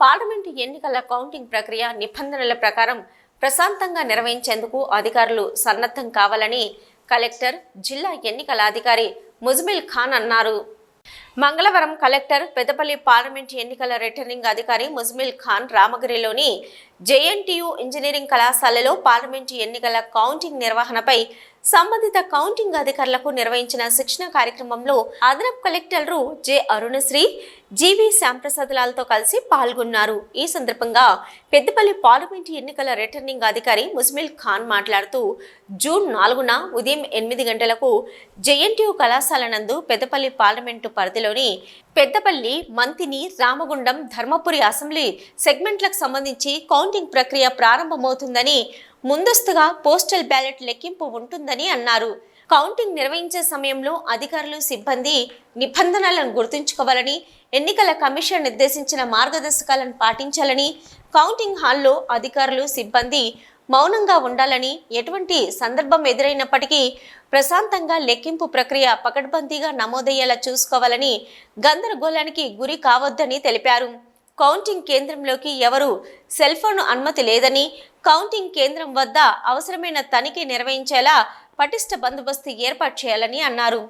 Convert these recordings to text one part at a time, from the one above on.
Parliament ఎన్నికల counting ప్రక్రియ నిబంధనల ప్రకారం ప్రశాంతంగా నిర్వహించేందుకు అధికారులు సన్నద్ధం కావాలని కలెక్టర్, జిల్లా ఎన్నికల అధికారి ముజ్మిల్ ఖాన్ అన్నారు. మంగళవారం కలెక్టర్, పెద్దపల్లి పార్లమెంటు ఎన్నికల రిటర్నింగ్ అధికారి ముజ్మిల్ ఖాన్ రామగిరిలోని జేఎన్టీయూ ఇంజనీరింగ్ కళాశాలలో పార్లమెంటు ఎన్నికల కౌంటింగ్ నిర్వహణపై సంబంధిత కౌంటింగ్ అధికారులకు నిర్వహించిన శిక్షణ కార్యక్రమంలో అదనపు కలెక్టర్లు జె అరుణశ్రీ, జీవి శ్యాంప్రసాద్లతో కలిసి పాల్గొన్నారు. ఈ సందర్భంగా పెద్దపల్లి పార్లమెంటు ఎన్నికల రిటర్నింగ్ అధికారి ముజ్మిల్ ఖాన్ మాట్లాడుతూ, జూన్ 4న ఉదయం 8 గంటలకు జేఎన్టీయూ కళాశాల నందు పెద్దపల్లి పార్లమెంటు పరిధిలోని పెద్దపల్లి, మంతిని, రామగుండం, ధర్మపురి అసెంబ్లీ సెగ్మెంట్లకు సంబంధించి కౌంటింగ్ ప్రక్రియ ప్రారంభమవుతుందని, ముందస్తుగా పోస్టల్ బ్యాలెట్ లెక్కింపు ఉంటుందని అన్నారు. కౌంటింగ్ నిర్వహించే సమయంలో అధికారులు, సిబ్బంది నిబంధనలను గుర్తుంచుకోవాలని, ఎన్నికల కమిషన్ నిర్దేశించిన మార్గదర్శకాలను పాటించాలని, కౌంటింగ్ హాల్లో అధికారులు, సిబ్బంది మౌనంగా ఉండాలని, ఎటువంటి సందర్భం ఎదురైనప్పటికీ ప్రశాంతంగా లెక్కింపు ప్రక్రియ పకడ్బందీగా నమోదయ్యేలా చూసుకోవాలని, గందరగోళానికి గురి కావద్దని తెలిపారు. కౌంటింగ్ కేంద్రంలోకి ఎవరు సెల్ ఫోన్ అనుమతి లేదని, కౌంటింగ్ కేంద్రం వద్ద అవసరమైన తనిఖీ నిర్వహించేలా పటిష్ట బందోబస్తు ఏర్పాటు చేయాలని అన్నారు.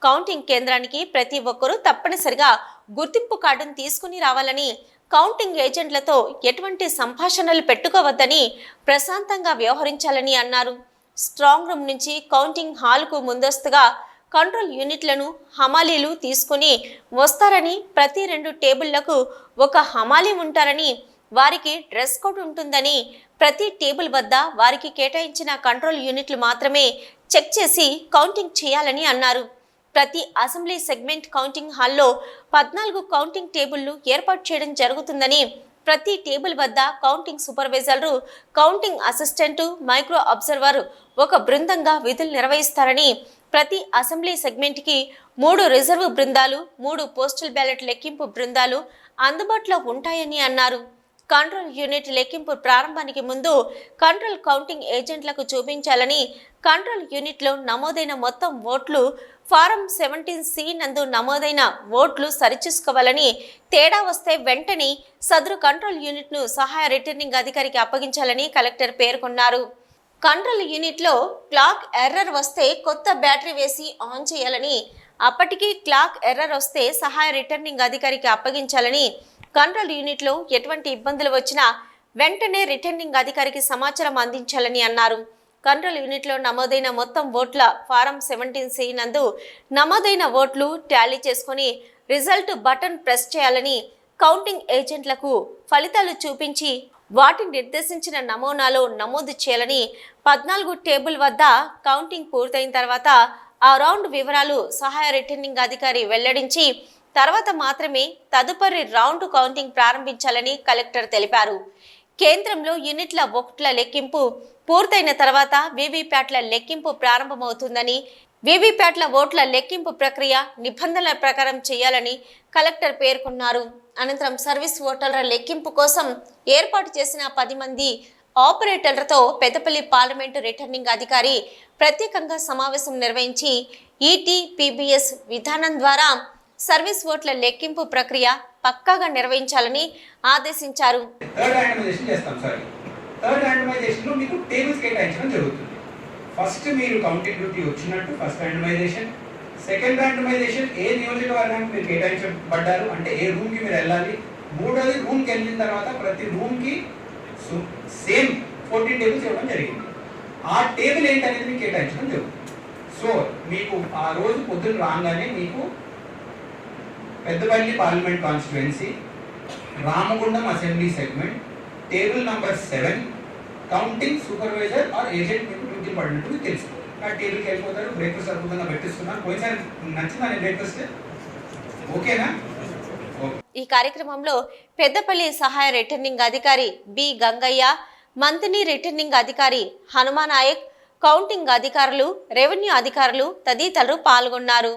కౌంటింగ్ కేంద్రానికి ప్రతి ఒక్కరూ తప్పనిసరిగా గుర్తింపు కార్డును తీసుకుని రావాలని, కౌంటింగ్ ఏజెంట్లతో ఎటువంటి సంభాషణలు పెట్టుకోవద్దని, ప్రశాంతంగా వ్యవహరించాలని అన్నారు. స్ట్రాంగ్ రూమ్ నుంచి కౌంటింగ్ హాల్కు ముందస్తుగా కంట్రోల్ యూనిట్లను హమాలీలు తీసుకుని వస్తారని, ప్రతి 2 టేబుళ్లకు ఒక హమాలీ ఉంటారని, వారికి డ్రెస్ కోడ్ ఉంటుందని, ప్రతి టేబుల్ వద్ద వారికి కేటాయించిన కంట్రోల్ యూనిట్లు మాత్రమే చెక్ చేసి కౌంటింగ్ చేయాలని అన్నారు. ప్రతి అసెంబ్లీ సెగ్మెంట్ కౌంటింగ్ హాల్లో 14 కౌంటింగ్ టేబుళ్లు ఏర్పాటు చేయడం జరుగుతుందని, ప్రతి టేబుల్ వద్ద కౌంటింగ్ సూపర్వైజర్లు, కౌంటింగ్ అసిస్టెంట్, మైక్రో అబ్జర్వర్ ఒక బృందంగా విధులు నిర్వహిస్తారని, ప్రతి అసెంబ్లీ సెగ్మెంట్కి 3 రిజర్వ్ బృందాలు, 3 పోస్టల్ బ్యాలెట్ లెక్కింపు బృందాలు అందుబాటులో ఉంటాయని అన్నారు. కంట్రోల్ యూనిట్ లెక్కింపు ప్రారంభానికి ముందు కంట్రోల్ కౌంటింగ్ ఏజెంట్లకు చూపించాలని, కంట్రోల్ యూనిట్లో నమోదైన మొత్తం ఓట్లు ఫారం 17C నందు నమోదైన ఓట్లు సరిచూసుకోవాలని, తేడా వస్తే వెంటనే సదరు కంట్రోల్ యూనిట్ను సహాయ రిటర్నింగ్ అధికారికి అప్పగించాలని కలెక్టర్ పేర్కొన్నారు. కంట్రోల్ యూనిట్లో క్లాక్ ఎర్రర్ వస్తే కొత్త బ్యాటరీ వేసి ఆన్ చేయాలని, అప్పటికి క్లాక్ ఎర్రర్ వస్తే సహాయ రిటర్నింగ్ అధికారికి అప్పగించాలని, కంట్రోల్ యూనిట్లో ఎటువంటి ఇబ్బందులు వచ్చినా వెంటనే రిటర్నింగ్ అధికారికి సమాచారం అందించాలని అన్నారు. కంట్రోల్ యూనిట్లో నమోదైన మొత్తం ఓట్ల ఫారం 17C నందు నమోదైన ఓట్లు టాలీ చేసుకుని రిజల్ట్ బటన్ ప్రెస్ చేయాలని, కౌంటింగ్ ఏజెంట్లకు ఫలితాలు చూపించి వాటిని నిర్దేశించిన నమూనాలో నమోదు చేయాలని, 14 టేబుల్ వద్ద కౌంటింగ్ పూర్తయిన తర్వాత ఆ రౌండ్ వివరాలు సహాయ రిటర్నింగ్ అధికారి వెల్లడించి తర్వాత మాత్రమే తదుపరి రౌండ్ కౌంటింగ్ ప్రారంభించాలని కలెక్టర్ తెలిపారు. కేంద్రంలో యూనిట్ల ఓట్ల లెక్కింపు పూర్తయిన తర్వాత వీవీప్యాట్ల లెక్కింపు ప్రారంభమవుతుందని, వీవీప్యాట్ల ఓట్ల లెక్కింపు ప్రక్రియ నిబంధనల ప్రకారం చేయాలని కలెక్టర్ పేర్కొన్నారు. అనంతరం సర్వీస్ ఓటర్ల లెక్కింపు కోసం ఏర్పాటు చేసిన 10 మంది ఆపరేటర్లతో పెద్దపల్లి పార్లమెంటు రిటర్నింగ్ అధికారి ప్రత్యేకంగా సమావేశం నిర్వహించి ఈటీపీబీఎస్ విధానం ద్వారా సర్వీస్ ఓట్ల లెక్కింపు ప్రక్రియ పక్కాగా నిర్వహించాలని ఆదేశించారు. ఫస్ట్ మీరు కౌంటింగ్ డ్యూటీ వచ్చినట్టు ఫస్ట్ ర్యాండమైజేషన్, సెకండ్ ర్యాండమైజేషన్ ఏ నియోజకవర్గానికి మీరు కేటాయించబడ్డారు అంటే ఏ రూమ్కి మీరు వెళ్ళాలి, మూడోది రూమ్కి వెళ్ళిన తర్వాత ప్రతి రూమ్కి సేమ్ 14 టేబుల్స్ ఇవ్వడం జరిగింది. ఆ టేబుల్ ఏంటనేది మీకు కేటాయించడం జరుగుతుంది. సో మీకు ఆ రోజు పొద్దున్న రాగానే మీకు Peddapalli parliament constituency, Ramagundam assembly segment, table number 7 counting supervisor are agent మీకు డ్యూటీ పడినట్టు మీకు తెలుసు. ఆ టేబుల్కి వెళ్ళిపోతారు. బ్రేక్ఫాస్ట్ అద్భుతంగా పెట్టిస్తున్నారు. పోయినసారి నచ్చిందా బ్రేక్ఫాస్ట్? ఓకేనా? ఈ కార్యక్రమంలో పెద్దపల్లి సహాయ రిటర్నింగ్ అధికారి బి గంగయ్య, మంతిని రిటర్నింగ్ అధికారి హనుమానాయక్, కౌంటింగ్ అధికారులు, రెవెన్యూ అధికారులు తదితరులు పాల్గొన్నారు.